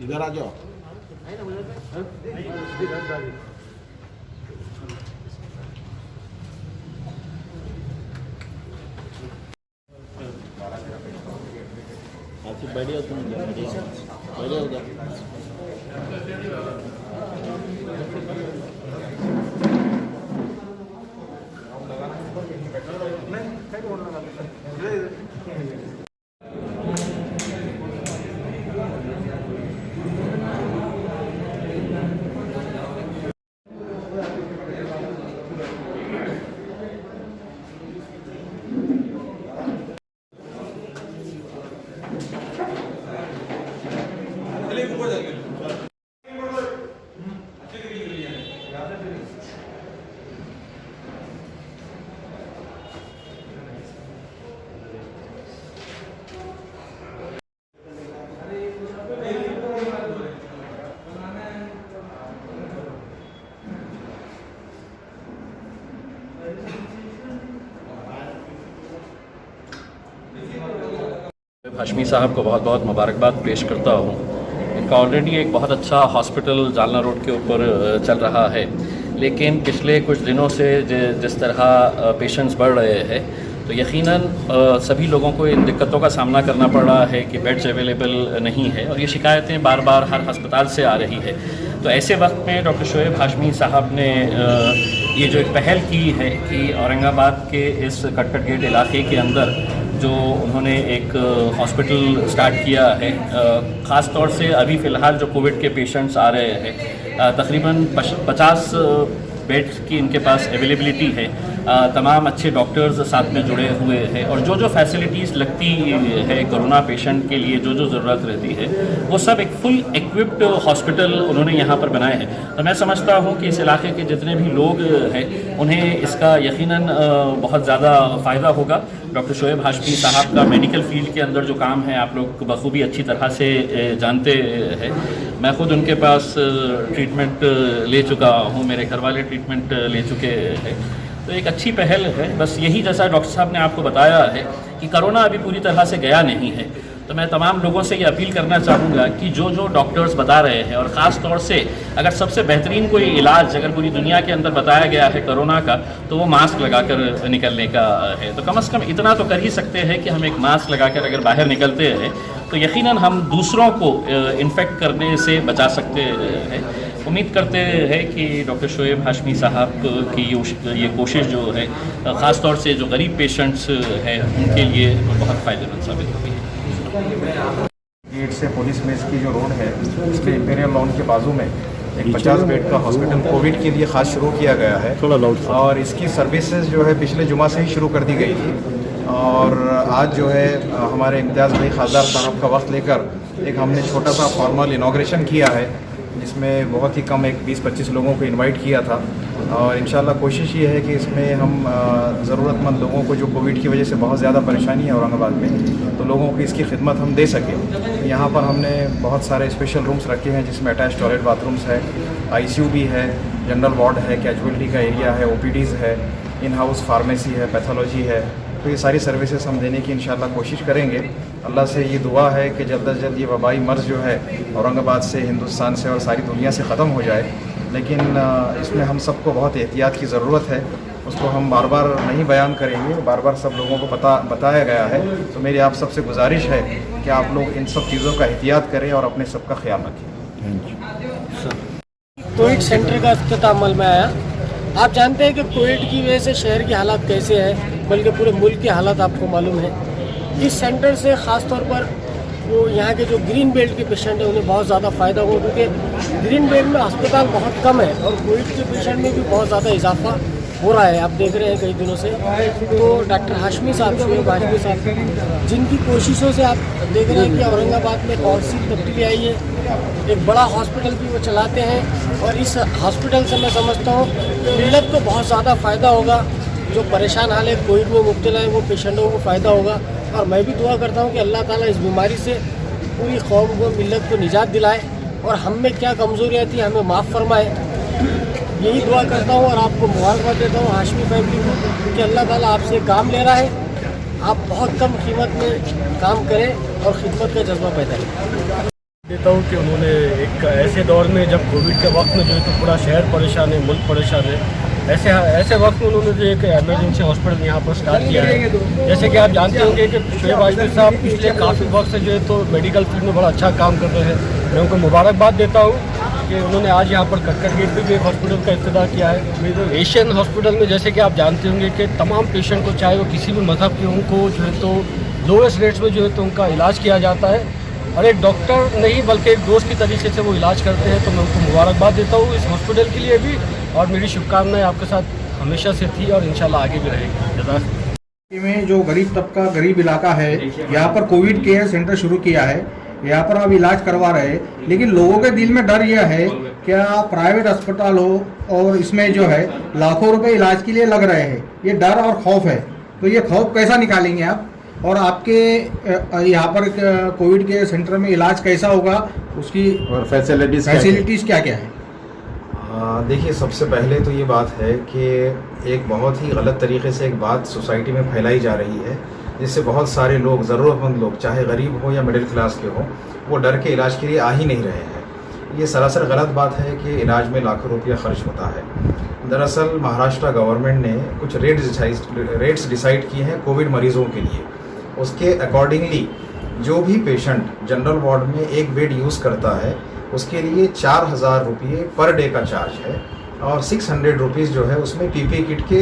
इधर आ जाओ। बैठिए तुम बैठिए उधर। हाशमी साहब को बहुत बहुत मुबारकबाद पेश करता हूँ। इनका ऑलरेडी एक बहुत अच्छा हॉस्पिटल जालना रोड के ऊपर चल रहा है, लेकिन पिछले कुछ दिनों से जिस तरह पेशेंट्स बढ़ रहे हैं तो यकीनन सभी लोगों को इन दिक्कतों का सामना करना पड़ रहा है कि बेड्स अवेलेबल नहीं है और ये शिकायतें बार बार हर अस्पताल से आ रही है। तो ऐसे वक्त में डॉक्टर शोएब हाशमी साहब ने ये जो एक पहल की है कि औरंगाबाद के इस कटकट गेट इलाके के अंदर जो उन्होंने एक हॉस्पिटल स्टार्ट किया है, ख़ास तौर से अभी फ़िलहाल जो कोविड के पेशेंट्स आ रहे हैं तकरीबन 50 बेड्स की इनके पास अवेलेबिलिटी है। तमाम अच्छे डॉक्टर्स साथ में जुड़े हुए हैं और जो फैसिलिटीज़ लगती है कोरोना पेशेंट के लिए, जो ज़रूरत रहती है, वो सब एक फुल इक्विप्ड हॉस्पिटल उन्होंने यहाँ पर बनाए हैं। तो मैं समझता हूँ कि इस इलाके के जितने भी लोग हैं उन्हें इसका यकीनन बहुत ज़्यादा फ़ायदा होगा। डॉक्टर शोएब हाशमी साहब का मेडिकल फील्ड के अंदर जो काम है आप लोग बखूबी अच्छी तरह से जानते हैं। मैं ख़ुद उनके पास ट्रीटमेंट ले चुका हूँ, मेरे घर वाले ट्रीटमेंट ले चुके हैं। तो एक अच्छी पहल है। बस यही जैसा डॉक्टर साहब ने आपको बताया है कि कोरोना अभी पूरी तरह से गया नहीं है, तो मैं तमाम लोगों से ये अपील करना चाहूँगा कि जो डॉक्टर्स बता रहे हैं और ख़ास तौर से अगर सबसे बेहतरीन कोई इलाज अगर पूरी दुनिया के अंदर बताया गया है कोरोना का तो वो मास्क लगाकर निकलने का है। तो कम से कम इतना तो कर ही सकते हैं कि हम एक मास्क लगाकर अगर बाहर निकलते हैं तो यकीनन हम दूसरों को इन्फेक्ट करने से बचा सकते हैं। उम्मीद करते हैं कि डॉक्टर शोएब हाशमी साहब की ये कोशिश जो है ख़ास तौर से जो गरीब पेशेंट्स हैं उनके लिए बहुत फ़ायदेमंद साबित होगी। गेट से पुलिस मेस की जो रोड है उसके इंपीरियल लॉन के बाजू में एक 50 बेड का हॉस्पिटल कोविड के लिए ख़ास शुरू किया गया है और इसकी सर्विसेज जो है पिछले जुमा से ही शुरू कर दी गई थी। और आज जो है हमारे इम्तियाज़ भाई खासदार साहब का वक्त लेकर एक हमने छोटा सा फॉर्मल इनाग्रेशन किया है जिसमें बहुत ही कम एक 20-25 लोगों को इनवाइट किया था। और इंशाल्लाह कोशिश ये है कि इसमें हम ज़रूरतमंद लोगों को जो कोविड की वजह से बहुत ज़्यादा परेशानी है औरंगाबाद में, तो लोगों की इसकी खिदमत हम दे सकें। यहाँ पर हमने बहुत सारे स्पेशल रूम्स रखे हैं जिसमें अटैच टॉयलेट बाथरूम्स है, ICU भी है, जनरल वार्ड है, कैजुअलिटी का एरिया है, OPDs है, इन हाउस फार्मेसी है, पैथोलॉजी है। तो ये सारी सर्विसेज हम देने की इंशाल्लाह कोशिश करेंगे। अल्लाह से ये दुआ है कि जल्द अज जल्द ये वबाई मर्ज़ जो है औरंगाबाद से, हिंदुस्तान से और सारी दुनिया से ख़त्म हो जाए। लेकिन इसमें हम सबको बहुत एहतियात की ज़रूरत है, उसको हम बार बार नहीं बयान करेंगे, बार बार सब लोगों को बताया गया है। तो मेरी आप सबसे गुजारिश है कि आप लोग इन सब चीज़ों का एहतियात करें और अपने सबका ख्याल रखें। कोविड सेंटर का इफ्तिताह अमल में आया। आप जानते हैं कि कोविड की वजह से शहर की हालत कैसे है, बल्कि पूरे मुल्क की हालत आपको मालूम है। इस सेंटर से ख़ास तौर पर वो यहाँ के जो ग्रीन बेल्ट के पेशेंट हैं उन्हें बहुत ज़्यादा फ़ायदा हुआ, क्योंकि ग्रीन बेल्ट में अस्पताल बहुत कम है और कोविड के पेशेंट में भी बहुत ज़्यादा इजाफा हो रहा है, आप देख रहे हैं कई दिनों से। तो डॉक्टर हाशमी साहब, शोएब हाशमी साहब, जिनकी कोशिशों से आप देख रहे हैं कि औरंगाबाद में कौन सी तब्दीली आई है। एक बड़ा हॉस्पिटल भी वो चलाते हैं और इस हॉस्पिटल से मैं समझता हूँ मिल्लत को बहुत ज़्यादा फ़ायदा होगा। जो परेशान हाल है कोविड में मुब्तला है वो पेशेंटों को फ़ायदा होगा। और मैं भी दुआ करता हूँ कि अल्लाह ताला इस बीमारी से पूरी कौम को, मिल्लत को निजात दिलाए और हम में क्या कमज़ोरियाँ थी हमें माफ़ फरमाए। यही दुआ करता हूँ और आपको मुबारकबाद देता हूँ हाशमी फैमिली को कि अल्लाह ताला आपसे काम ले रहा है। आप बहुत कम कीमत में काम करें और खिदमत का जज्बा पैदा करें। देता हूँ कि उन्होंने एक ऐसे दौर में जब कोविड के वक्त में जो है तो पूरा शहर परेशान है, मुल्क परेशान है, ऐसे वक्त में उन्होंने जो एक इमरजेंसी हॉस्पिटल यहाँ पर स्टार्ट किया है। जैसे कि आप जानते होंगे कि शोएब आजमी साहब पिछले काफ़ी वक्त से जो है तो मेडिकल फील्ड में बड़ा अच्छा काम कर रहे हैं। मैं उनको मुबारकबाद देता हूँ कि उन्होंने आज यहाँ पर कक्कर गेट पर भी एक हॉस्पिटल का इब्तिदा किया है। एशियन हॉस्पिटल में जैसे कि आप जानते होंगे कि तमाम पेशेंट को, चाहे वो किसी भी मजहब के, उनको जो है तो लोएस्ट रेट्स में जो है तो उनका इलाज किया जाता है और एक डॉक्टर नहीं बल्कि एक दोस्त की तरीके से वो इलाज करते हैं। तो मैं उनको मुबारकबाद देता हूँ इस हॉस्पिटल के लिए भी और मेरी शुभकामनाएं आपके साथ हमेशा से थी और इंशाल्लाह आगे भी रहेगी। जज़ाक। में जो गरीब तबका, गरीब इलाका है, यहाँ पर कोविड केयर सेंटर शुरू किया है, यहाँ पर आप इलाज करवा रहे हैं, लेकिन लोगों के दिल में डर यह है क्या प्राइवेट अस्पताल हो और इसमें जो है लाखों रुपए इलाज के लिए लग रहे हैं, ये डर और खौफ है। तो ये खौफ कैसा निकालेंगे आप और आपके यहाँ पर कोविड के सेंटर में इलाज कैसा होगा, उसकी और फैसिलिटीज़ क्या क्या है? देखिए, सबसे पहले तो ये बात है कि एक बहुत ही गलत तरीके से एक बात सोसाइटी में फैलाई जा रही है जिससे बहुत सारे लोग, ज़रूरतमंद लोग, चाहे गरीब हो या मिडिल क्लास के हो, वो डर के इलाज के लिए आ ही नहीं रहे हैं। ये सरासर गलत बात है कि इलाज में लाखों रुपया खर्च होता है। दरअसल महाराष्ट्र गवर्नमेंट ने कुछ रेट्स डिसाइड किए हैं कोविड मरीज़ों के लिए। उसके अकॉर्डिंगली जो भी पेशेंट जनरल वार्ड में एक बेड यूज़ करता है उसके लिए 4000 रुपये पर डे का चार्ज है और 600 रुपीज़ जो है उसमें पीपीई किट के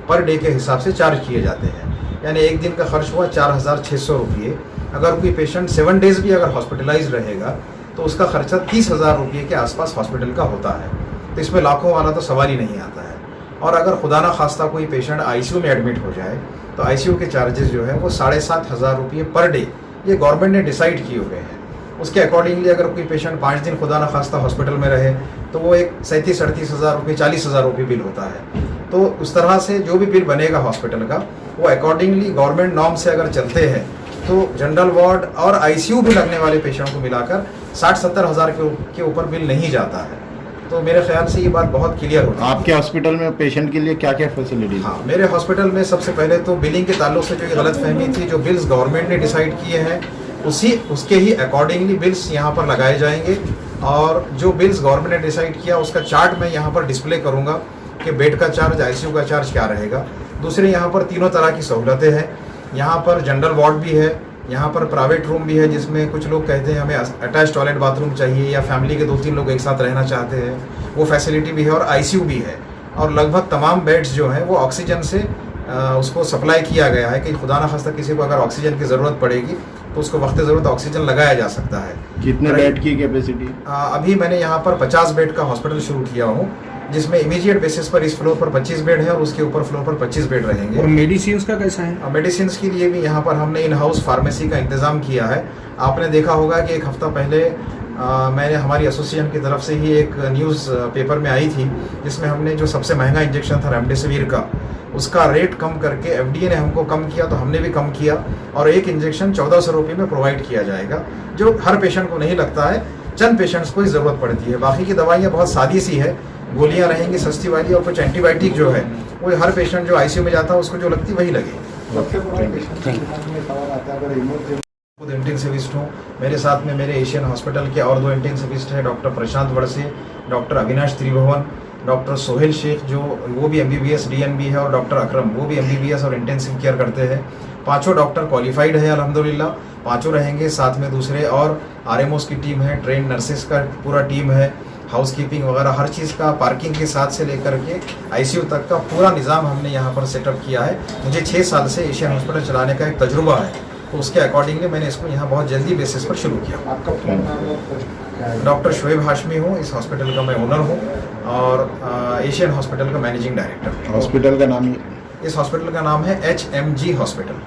पर डे के हिसाब से चार्ज किए जाते हैं। यानी एक दिन का खर्च हुआ 4600 रुपये। अगर कोई पेशेंट 7 डेज़ भी अगर हॉस्पिटलाइज रहेगा तो उसका खर्चा 30,000 रुपये के आसपास हॉस्पिटल का होता है। तो इसमें लाखों वाला तो सवाल ही नहीं आता है। और अगर खुदा ना खास्ता कोई पेशेंट आईसीयू में एडमिट हो जाए तो आईसीयू के चार्जेस जो है वो 7,500 रुपये पर डे ये गवर्नमेंट ने डिसाइड किए हुए हैं। उसके अकॉर्डिंगली अगर कोई पेशेंट 5 दिन खुदा ना खास्ता हॉस्पिटल में रहे तो वो एक 37-38,000 रुपये, 40,000 रुपये बिल होता है। तो उस तरह से जो भी बिल बनेगा हॉस्पिटल का वो अकॉर्डिंगली गवर्नमेंट नॉर्म से अगर चलते हैं तो जनरल वार्ड और आईसीयू भी लगने वाले पेशेंट को मिलाकर 60-70 हज़ार के ऊपर बिल नहीं जाता है। तो मेरे ख्याल से ये बात बहुत क्लियर होती है। आपके हॉस्पिटल में पेशेंट के लिए क्या क्या फैसिलिटीज? हाँ, मेरे हॉस्पिटल में सबसे पहले तो बिलिंग के ताल्लुक से जो ये गलतफहमी थी, जो बिल्स गवर्नमेंट ने डिसाइड किए हैं उसके ही अकॉर्डिंगली बिल्स यहाँ पर लगाए जाएंगे। और जो बिल्स गवर्नमेंट ने डिसाइड किया उसका चार्ट मैं यहाँ पर डिस्प्ले करूँगा कि बेड का चार्ज, आईसीयू का चार्ज क्या रहेगा। दूसरे यहाँ पर तीनों तरह की सहूलतें हैं। यहाँ पर जनरल वार्ड भी है, यहाँ पर प्राइवेट रूम भी है जिसमें कुछ लोग कहते हैं हमें अटैच टॉयलेट बाथरूम चाहिए या फैमिली के 2-3 लोग एक साथ रहना चाहते हैं, वो फैसिलिटी भी है। और आईसीयू भी है और लगभग तमाम बेड्स जो हैं वो ऑक्सीजन से उसको सप्लाई किया गया है कि खुदा न खास्ता किसी को अगर ऑक्सीजन की ज़रूरत पड़ेगी तो उसको वक्त ज़रूरत ऑक्सीजन लगाया जा सकता है। कितने बेड की कैपेसिटी? अभी मैंने यहाँ पर 50 बेड का हॉस्पिटल शुरू किया हूँ जिसमें इमीडिएट बेसिस पर इस फ्लोर पर 25 बेड है और उसके ऊपर फ्लोर पर 25 बेड रहेंगे। और मेडिसिन का कैसा है? मेडिसिन के लिए भी यहाँ पर हमने इन हाउस फार्मेसी का इंतज़ाम किया है। आपने देखा होगा कि एक हफ़्ता पहले मैंने हमारी एसोसिएशन की तरफ से ही एक न्यूज़ पेपर में आई थी जिसमें हमने जो सबसे महंगा इंजेक्शन था रेमडेसिविर का, उसका रेट कम करके एफडीए ने हमको कम किया तो हमने भी कम किया और एक इंजेक्शन 1400 रुपये में प्रोवाइड किया जाएगा जो हर पेशेंट को नहीं लगता है, चंद पेशेंट्स को ही ज़रूरत पड़ती है। बाकी की दवाइयाँ बहुत सादी सी है, गोलियाँ रहेंगी सस्ती वाली और कुछ एंटीबायोटिक जो है वो हर पेशेंट जो आईसीयू में जाता है उसको जो लगती वही लगे। खुद इंटेंसिविस्ट हूँ, मेरे साथ में मेरे एशियन हॉस्पिटल के और 2 इंटेंसिविस्ट हैं, डॉक्टर प्रशांत वड़से, डॉक्टर अविनाश त्रिभुवन, डॉक्टर सोहेल शेख जो वो भी MBBS DNB है और डॉक्टर अकरम वो भी MBBS और इंटेंसिव केयर करते हैं। 5 डॉक्टर क्वालिफाइड है अल्हम्दुलिल्लाह, 5 रहेंगे, साथ में दूसरे और RMOs की टीम है, ट्रेन नर्सेस का पूरा टीम है, हाउसकीपिंग वगैरह हर चीज़ का, पार्किंग के साथ से लेकर के आईसीयू तक का पूरा निज़ाम हमने यहाँ पर सेटअप किया है। मुझे 6 साल से एशियन हॉस्पिटल चलाने का एक तजुर्बा है तो उसके अकॉर्डिंगली मैंने इसको यहाँ बहुत जल्दी बेसिस पर शुरू किया। आपका डॉक्टर शोएब हाशमी हूँ, इस हॉस्पिटल का मैं ओनर हूँ और एशियन हॉस्पिटल का मैनेजिंग डायरेक्टर। हॉस्पिटल का नाम? इस हॉस्पिटल का नाम है HMG हॉस्पिटल।